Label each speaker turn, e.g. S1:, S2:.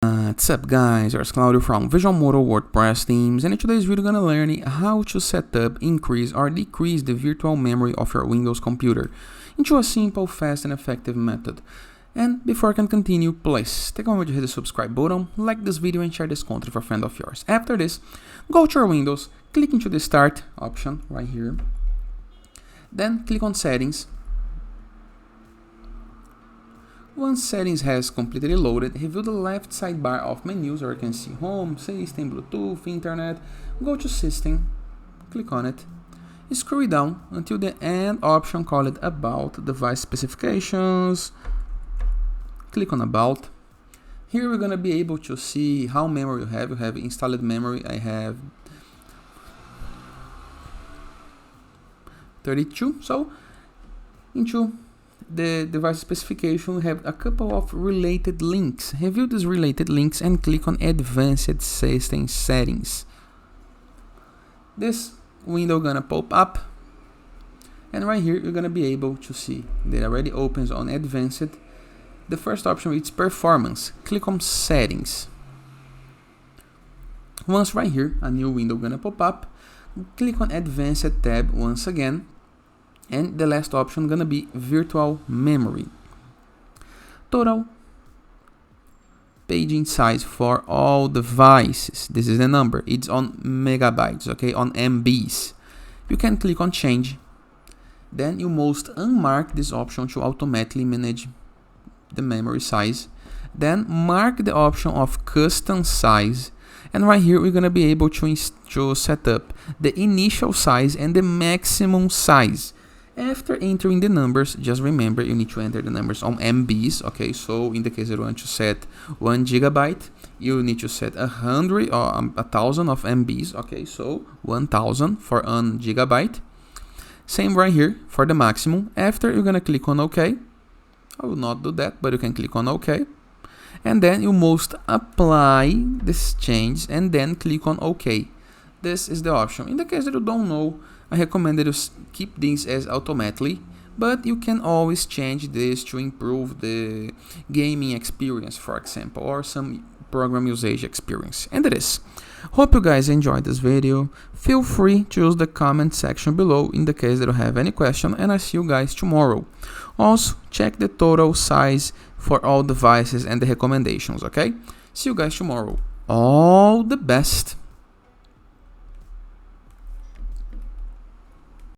S1: What's up guys, it's Claudio from Visualmodo WordPress themes, and in today's video we're gonna learn how to set up, increase or decrease the virtual memory of your Windows computer into a simple, fast and effective method. And before I can continue, please take a moment to hit the subscribe button, like this video and share this content with a friend of yours. After this, go to your Windows, click into the Start option right here, then click on Settings. Once settings has completely loaded, review the left sidebar of menus where you can see Home, System, Bluetooth, Internet. Go to System, click on it, scroll down until the end option called About Device Specifications. Click on About. Here we're going to be able to see how memory you have. You have installed memory. I have 32. So into the device specification, we have a couple of related links. Review these related links and click on Advanced System Settings. This window gonna pop up, and right here you're gonna be able to see that already opens on Advanced. The first option is Performance. Click on Settings. Once right here, a new window gonna pop up. Click on Advanced tab once again. And the last option gonna be virtual memory. Total paging size for all devices. This is the number. It's on megabytes, okay, on MBs. You can click on change. Then you must unmark this option to automatically manage the memory size. Then mark the option of custom size. And right here we're gonna be able to set up the initial size and the maximum size. After entering the numbers, just remember you need to enter the numbers on MBs, okay? So in the case you want to set 1 gigabyte, you need to set 100 or 1000 of MBs, okay? So 1000 for 1 gigabyte. Same right here for the maximum. After you're gonna click on OK. I will not do that, but you can click on OK. And then you must apply this change and then click on OK. This is the option. In the case that you don't know, I recommend that you keep these as automatically, but you can always change this to improve the gaming experience, for example, or some program usage experience. And that is. Hope you guys enjoyed this video. Feel free to use the comment section below in the case that you have any question, and I see you guys tomorrow. Also, check the total size for all devices and the recommendations, okay? See you guys tomorrow. All the best.